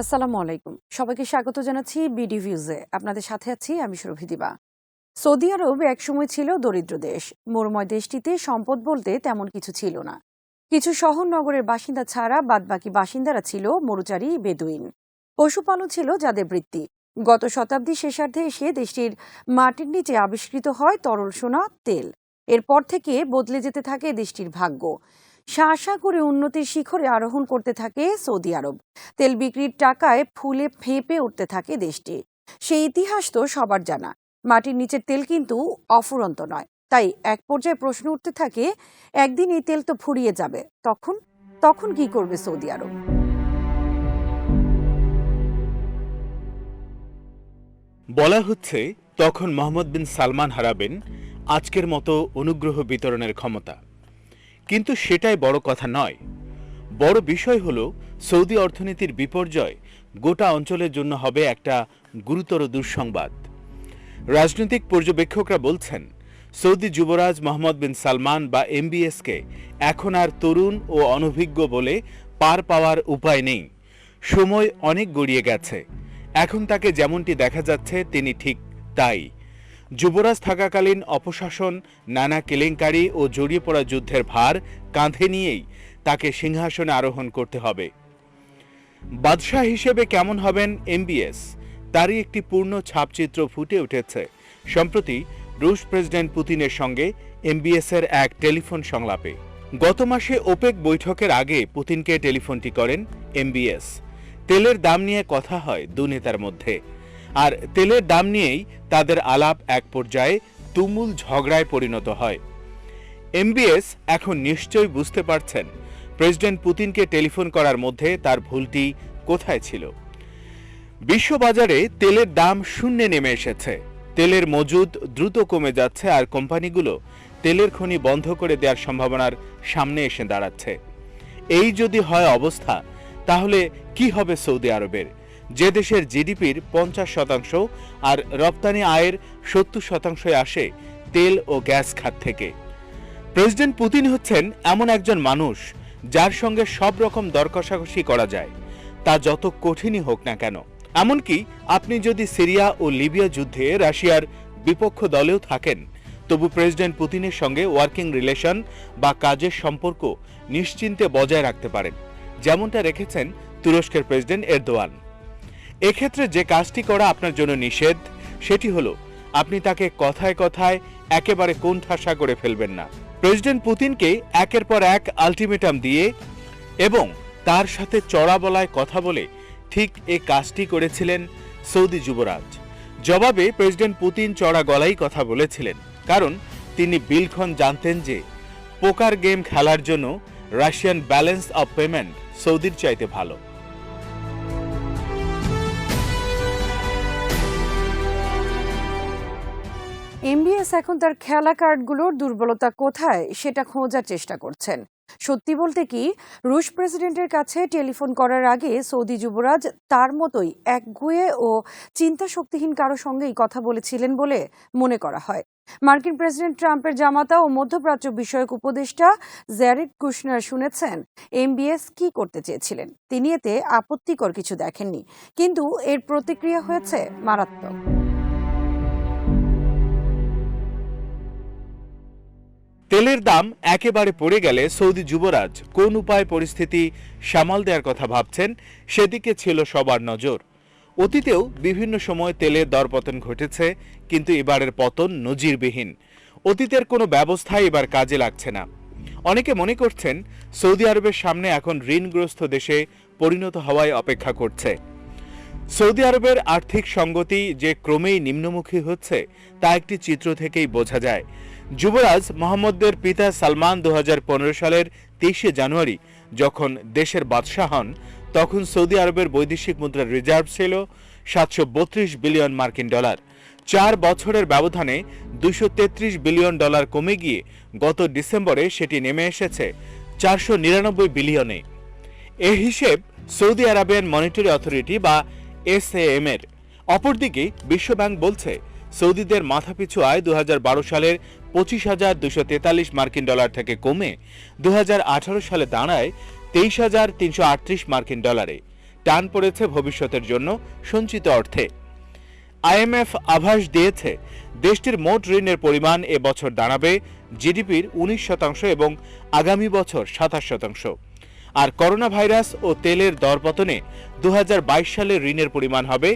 আসসালামু আলাইকুম। সবাইকে স্বাগত জানাচ্ছি বিডি ভিউজে। আপনাদের সাথে আছি আমি সুরভি দিবা। সৌদি আরব একসময় ছিল দরিদ্র দেশ। মরুময় দেশটিতে সম্পদ বলতে তেমন কিছু ছিল না। কিছু শহর নগরের বাসিন্দা ছাড়া বাদবাকি বাসিন্দারা ছিল মরুচারী বেদুইন। পশুপালন ছিল যাদের বৃত্তি। গত শতাব্দীর শেষার্ধে এসে দেশটির মাটির নিচে আবিষ্কৃত হয় তরল সোনা, তেল। এরপর থেকে বদলে যেতে থাকে দেশটির ভাগ্য। শাঁ করে উন্নতির শিখরে আরোহণ করতে থাকে সৌদি আরব। তেল বিক্রির টাকায় ফুলে ফেঁপে উঠতে থাকে দেশটি। সেই ইতিহাস তো সবার জানা। মাটির নিচের তেল কিন্তু অফুরন্ত নয়। তাই এক পর্যায়ে প্রশ্ন উঠতে থাকে, একদিন এই তেল তো ফুরিয়ে যাবে, তখন তখন কি করবে সৌদি আরব? বলা হচ্ছে তখন মোহাম্মদ বিন সালমান হারাবেন আজকের মতো অনুগ্রহ বিতরণের ক্ষমতা। কিন্তু সেটাই বড় কথা নয়। বড় বিষয় হল সৌদি অর্থনীতির বিপর্যয় গোটা অঞ্চলের জন্য হবে একটা গুরুতর দুঃসংবাদ। রাজনৈতিক পর্যবেক্ষকরা বলছেন, সৌদি যুবরাজ মোহাম্মদ বিন সালমান বা এমবিএসকে এখন আর তরুণ ও অনভিজ্ঞ বলে পার পাওয়ার উপায় নেই। সময় অনেক গড়িয়ে গেছে। এখন তাকে যেমনটি দেখা যাচ্ছে তিনি ঠিক তাই। যুবরাজ থাকাকালীন অপশাসন, নানা কেলেঙ্কারি ও জড়িয়ে পড়া যুদ্ধের ভার কাঁধে নিয়েই তাকে সিংহাসনে আরোহণ করতে হবে। বাদশাহ হিসেবে কেমন হবেন এমবিএস, তারই একটি পূর্ণ ছাপচিত্র ফুটে উঠেছে সম্প্রতি রুশ প্রেসিডেন্ট পুতিনের সঙ্গে এমবিএসের এক টেলিফোন সংলাপে। গত মাসে ওপেক বৈঠকের আগে পুতিনকে টেলিফোনটি করেন এমবিএস। তেলের দাম নিয়ে কথা হয় দু নেতার মধ্যে, আর তেলের দাম নিয়েই তাদের আলাপ এক পর্যায়ে তুমুল ঝগড়ায় পরিণত হয়। এমবিএস এখন নিশ্চয়ই বুঝতে পারছেন প্রেসিডেন্ট পুতিনকে টেলিফোন করার মধ্যে তার ভুলটি কোথায় ছিল। বিশ্ববাজারে তেলের দাম শূন্যে নেমে এসেছে। তেলের মজুদ দ্রুত কমে যাচ্ছে, আর কোম্পানিগুলো তেলের খনি বন্ধ করে দেওয়ার সম্ভাবনার সামনে এসে দাঁড়াচ্ছে। এই যদি হয় অবস্থা, তাহলে কি হবে সৌদি আরবের, যে দেশের জিডিপির 50% আর রপ্তানি আয়ের 70% আসে তেল ও গ্যাস খাত থেকে। প্রেসিডেন্ট পুতিন হচ্ছেন এমন একজন মানুষ যার সঙ্গে সব রকম দর কষাকষি করা যায়, তা যত কঠিনই হোক না কেন। এমনকি আপনি যদি সিরিয়া ও লিবিয়া যুদ্ধে রাশিয়ার বিপক্ষ দলেও থাকেন, তবু প্রেসিডেন্ট পুতিনের সঙ্গে ওয়ার্কিং রিলেশন বা কাজের সম্পর্ক নিশ্চিন্তে বজায় রাখতে পারেন, যেমনটা রেখেছেন তুরস্কের প্রেসিডেন্ট এরদোয়ান। এক্ষেত্রে যে কাজটি করা আপনার জন্য নিষেধ, সেটি হলো আপনি তাকে কথায় কথায় একেবারে কোণঠাসা করে ফেলবেন না। প্রেসিডেন্ট পুতিনকে একের পর এক আলটিমেটাম দিয়ে এবং তার সাথে চড়া বলায় কথা বলে ঠিক এই কাজটি করেছিলেন সৌদি যুবরাজ। জবাবে প্রেসিডেন্ট পুতিন চড়া গলায় কথা বলেছিলেন, কারণ তিনি বিলক্ষণ জানতেন যে পোকার গেম খেলার জন্য রাশিয়ান ব্যালেন্স অফ পেমেন্ট সৌদির চাইতে ভালো। এমবিএস এখন তার খেলা কার্ডগুলোর দুর্বলতা কোথায় সেটা খোঁজার চেষ্টা করছেন। সত্যি বলতে কি, রুশ প্রেসিডেন্টের কাছে টেলিফোন করার আগে সৌদি যুবরাজ তার মতোই একগুঁয়ে ও চিন্তা শক্তিহীন কারো সঙ্গেই কথা বলেছিলেন বলে মনে করা হয়। মার্কিন প্রেসিডেন্ট ট্রাম্পের জামাতা ও মধ্যপ্রাচ্য বিষয়ক উপদেষ্টা জ্যারেড কুশনার শুনেছেন এমবিএস কি করতে চেয়েছিলেন। তিনি এতে আপত্তিকর কিছু দেখেননি, কিন্তু এর প্রতিক্রিয়া হয়েছে মারাত্মক। তেলের দাম একেবারে পড়ে গেলে সৌদি যুবরাজ কোন উপায়ে পরিস্থিতি সামাল দেওয়ার কথা ভাবছেন, সেদিকে ছিল সবার নজর। অতীতেও বিভিন্ন সময় তেলের দরপতন ঘটেছে, কিন্তু এবারের পতন নজিরবিহীন। অতীতের কোনো ব্যবস্থাই এবার কাজে লাগছে না। অনেকে মনে করছেন সৌদি আরবের সামনে এখন ঋণগ্রস্ত দেশে পরিণত হওয়ায় অপেক্ষা করছে। সৌদি আরবের আর্থিক সঙ্গতি যে ক্রমেই নিম্নমুখী হচ্ছে, তা একটি চিত্র থেকেই বোঝা যায়। যুবরাজ মোহাম্মদের পিতা সালমান 2015 সালের 23শে জানুয়ারি যখন দেশের বাদশাহ হন, তখন সৌদি আরবের বৈদেশিক মুদ্রার রিজার্ভ ছিল 732 বিলিয়ন মার্কিন ডলার। 4 বছরের ব্যবধানে 233 বিলিয়ন ডলার কমে গিয়ে গত ডিসেম্বরে সেটি নেমে এসেছে 499 বিলিয়নে। এ হিসেব সৌদি আরবিয়ান মনিটারি অথরিটি বা এসএএম এর। অপরদিকে বিশ্বব্যাংক বলছে সৌদিদের মাথাপিছু আয় 2012 সালের 25,243 মার্কিন ডলার থেকে কমে 2018 সালে দাঁড়ায় 23,338 মার্কিন ডলারে। টান পড়েছে ভবিষ্যতের জন্য সঞ্চিত অর্থে। আইএমএফ আভাস দিয়েছে দেশটির মোট ঋণের পরিমাণ এবছর দাঁড়াবে জিডিপির 19% এবং আগামী বছর 27%। আর করোনা ভাইরাস ও তেলের দরপতনে 2022 সালে ঋণের পরিমাণ হবে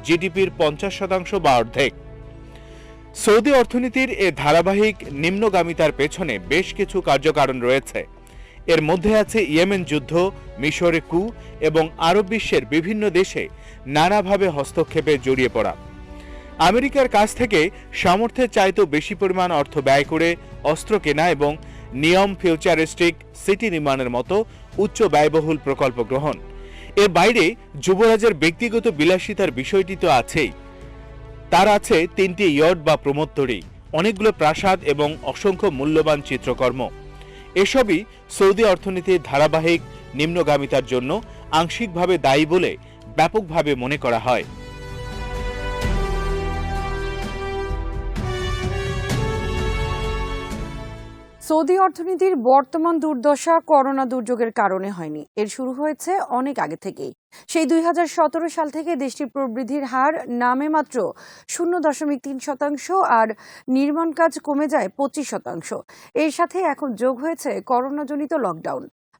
জিডিপির 50% বা অর্ধেক। সৌদি অর্থনীতির এ ধারাবাহিক নিম্নগামিতার পেছনে বেশ কিছু কার্যকারণ রয়েছে। এর মধ্যে আছে ইয়েমেন যুদ্ধ, মিশরে কু এবং আরব বিশ্বের বিভিন্ন দেশে নানাভাবে হস্তক্ষেপে জড়িয়ে পড়া। আমেরিকার কাছ থেকে সামর্থ্যের চাইতেও বেশি পরিমাণ অর্থ ব্যয় করে অস্ত্র কেনা এবং নিয়ম ফিউচারিস্টিক সিটি নির্মাণের মতো উচ্চ ব্যয়বহুল প্রকল্প গ্রহণ। এর বাইরে যুবরাজের ব্যক্তিগত বিলাসিতার বিষয়টি তো আছেই। তার আছে 3টি ইয়ট বা প্রমোত্তরী, অনেকগুলো প্রাসাদ এবং অসংখ্য মূল্যবান চিত্রকর্ম। এসবই সৌদি অর্থনীতির ধারাবাহিক নিম্নগামিতার জন্য আংশিকভাবে দায়ী বলে ব্যাপকভাবে মনে করা হয়। সৌদি অর্থনীতির বর্তমান দুর্দশা করোনা দুর্যোগের কারণে হয়নি, এর শুরু হয়েছে অনেক আগে থেকেই। সেই 2017 সাল থেকে দেশটির প্রবৃদ্ধির হার নামে মাত্র 0.3% আর নির্মাণ কাজ কমে যায় 25%। এর সাথে এখন যোগ হয়েছে করোনাজনিত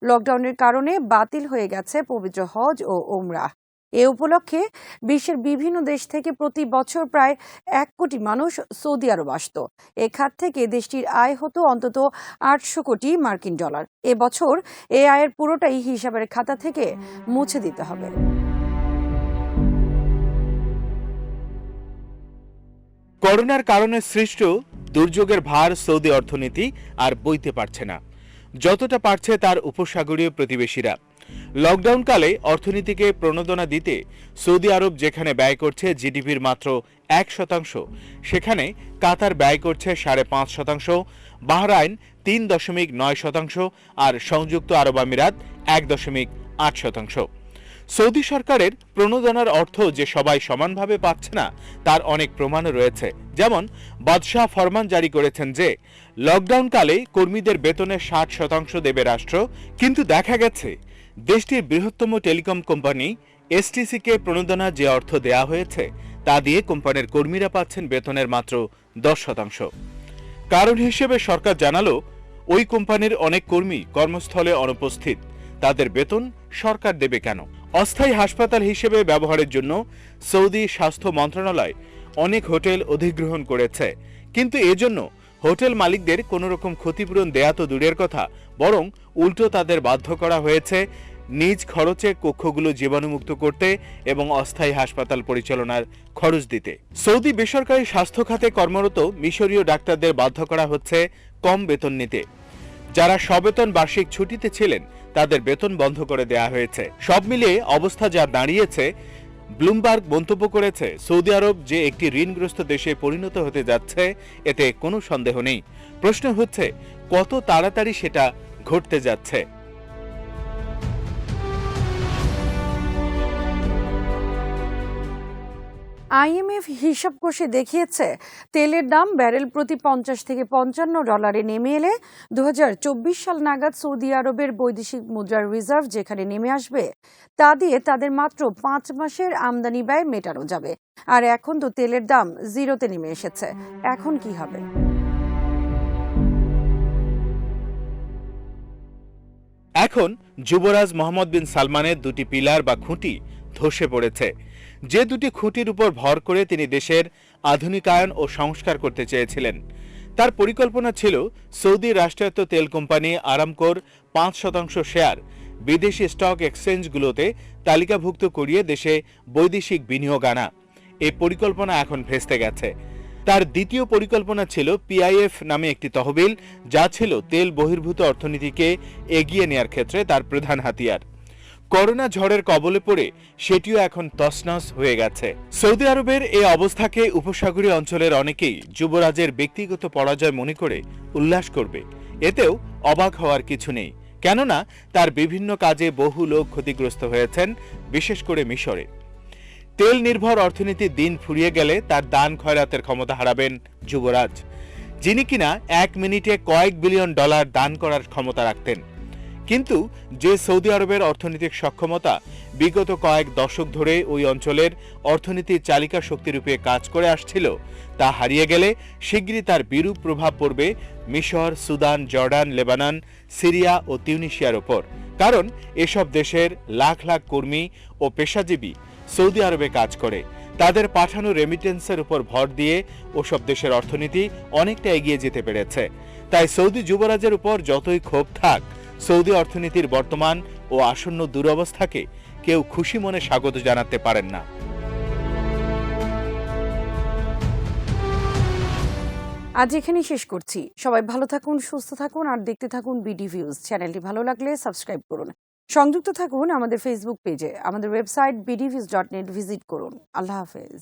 লকডাউনের কারণে বাতিল হয়ে গেছে পবিত্র হজ ও ওমরাহ। এ উপলক্ষে বিশ্বের বিভিন্ন দেশ থেকে প্রতি বছর প্রায় 1 কোটি মানুষ সৌদি আরব আসত। এ খাত থেকে দেশটির আয় হতো অন্তত 800 কোটি মার্কিন ডলার। এবছর এই আয়ের পুরোটাই হিসাবের খাতা থেকে মুছে দিতে হবে। করোনার কারণে সৃষ্ট দুর্যোগের ভার সৌদি অর্থনীতি আর বইতে পারছে না, যতটা পারছে তার উপসাগরীয় প্রতিবেশীরা। লকডাউনকালে অর্থনীতিকে প্রণোদনা দিতে সৌদি আরব যেখানে ব্যয় করছে জিডিপির মাত্র 1%, সেখানে কাতার ব্যয় করছে 5.5%, বাহরাইন 3.9% আর সংযুক্ত আরব আমিরাত 1.8%। সৌদি সরকারের প্রণোদনার অর্থ যে সবাই সমানভাবে পাচ্ছে না তার অনেক প্রমাণও রয়েছে। যেমন বাদশাহ ফরমান জারি করেছেন যে লকডাউনকালে কর্মীদের বেতনের 60% দেবে রাষ্ট্র, কিন্তু দেখা গেছে দেশটির বৃহত্তম টেলিকম কোম্পানি এসটিসিকে প্রণোদনা যে অর্থ দেয়া হয়েছে তা দিয়ে কোম্পানির কর্মীরা পাচ্ছেন বেতনের মাত্র 10%। কারণ হিসেবে সরকার জানালো ওই কোম্পানির অনেক কর্মী কর্মস্থলে অনুপস্থিত, তাদের বেতন সরকার দেবে কেন? অস্থায়ী হাসপাতাল হিসেবে ব্যবহারের জন্য সৌদি স্বাস্থ্য মন্ত্রণালয় অনেক হোটেল অধিগ্রহণ করেছে, কিন্তু এজন্য হোটেল মালিকদের কোনো রকম ক্ষতিপূরণ দেয়া তো দূরের কথা, বরং উল্টো তাদের বাধ্য করা হয়েছে নিজ খরচে কক্ষগুলো জীবাণুমুক্ত করতে এবং অস্থায়ী হাসপাতাল পরিচালনার খরচ দিতে। সৌদি বেসরকারি স্বাস্থ্য খাতে কর্মরত মিশরীয় ডাক্তারদের বাধ্য করা হচ্ছে কম বেতন নিতে। যারা সবেতন বার্ষিক ছুটিতে ছিলেন তাদের বেতন বন্ধ করে দেয়া হয়েছে। সব মিলিয়ে অবস্থা যা দাঁড়িয়েছে, ব্লুমবার্গ মন্তব্য করেছে সৌদি আরব যে একটি ঋণগ্রস্ত দেশে পরিণত হতে যাচ্ছে এতে কোনো সন্দেহ নেই। প্রশ্ন হচ্ছে কত তাড়াতাড়ি সেটা ঘটতে যাচ্ছে। আইএমএফ হিসাব কষে দেখিয়েছে তেলের দাম ব্যারেল প্রতি 50 থেকে $55 নেমে এলে 2024 সাল নাগাদ সৌদি আরবের বৈদেশিক মুদ্রার রিজার্ভ যেখানে নেমে আসবে তা দিয়ে তাদের মাত্র 5 মাসের আমদানি ব্যয় মেটানো যাবে। আর এখন তো তেলের দাম জিরোতে নেমে এসেছে, এখন কি হবে? এখন যুবরাজ মোহাম্মদ বিন সালমানের দুটি পিলার বা খুঁটি ধসে পড়েছে। যে দুটি খুঁটির উপর ভর করে তিনি দেশের আধুনিকায়ন ও সংস্কার করতে চেয়েছিলেন, তার পরিকল্পনা ছিল সৌদি রাষ্ট্রায়ত্ত তেল কোম্পানি আরামকোর 5% শেয়ার বিদেশি স্টক এক্সচেঞ্জগুলোতে তালিকাভুক্ত করিয়ে দেশে বৈদেশিক বিনিয়োগ আনা। এই পরিকল্পনা এখন ভেস্তে গেছে। তার দ্বিতীয় পরিকল্পনা ছিল পিআইএফ নামে একটি তহবিল, যা ছিল তেল বহির্ভূত অর্থনীতিকে এগিয়ে নেয়ার ক্ষেত্রে তার প্রধান হাতিয়ার। করোনা ঝড়ের কবলে পড়ে সেটিও এখন তছনছ হয়ে গেছে। সৌদি আরবের এই অবস্থাকে উপসাগরীয় অঞ্চলের অনেকেই যুবরাজের ব্যক্তিগত পরাজয় মনে করে উল্লাস করবে। এতেও অবাক হওয়ার কিছু নেই, কেননা তার বিভিন্ন কাজে বহু লোক ক্ষতিগ্রস্ত হয়েছেন, বিশেষ করে মিশরে। তেল নির্ভর অর্থনীতির দিন ফুরিয়ে গেলে তার দান খয়রাতের ক্ষমতা হারাবেন যুবরাজ, যিনি কিনা 1 মিনিটে কয়েক বিলিয়ন ডলার দান করার ক্ষমতা রাখতেন। কিন্তু যে সৌদি আরবের অর্থনৈতিক সক্ষমতা বিগত কয়েক দশক ধরে ওই অঞ্চলের অর্থনীতির চালিকা শক্তিরূপে কাজ করে আসছিল, তা হারিয়ে গেলে শিগগিরই তার বিরূপ প্রভাব পড়বে মিশর, সুদান, জর্ডান, লেবানন, সিরিয়া ও তিউনিসিয়ার ওপর। কারণ এসব দেশের লাখ লাখ কর্মী ও পেশাজীবী সৌদি আরবে কাজ করে। তাদের পাঠানো রেমিটেন্সের উপর ভর দিয়ে ওসব দেশের অর্থনীতি অনেকটা এগিয়ে যেতে পেরেছে। তাই সৌদি যুবরাজের উপর যতই ক্ষোভ থাক, সৌদি অর্থনীতির বর্তমান ও আসন্ন দুরবস্থাকে কেউ খুশি মনে স্বাগত জানাতে পারেন না। আজ এখানেই শেষ করছি। সবাই ভালো থাকুন, সুস্থ থাকুন আর দেখতে থাকুন বিডি ভিউজ। চ্যানেলটি ভালো লাগলে সাবস্ক্রাইব করুন। সংযুক্ত থাকুন আমাদের ফেসবুক পেজে। আমাদের ওয়েবসাইট bdviews.net ভিজিট করুন। আল্লাহ হাফেজ।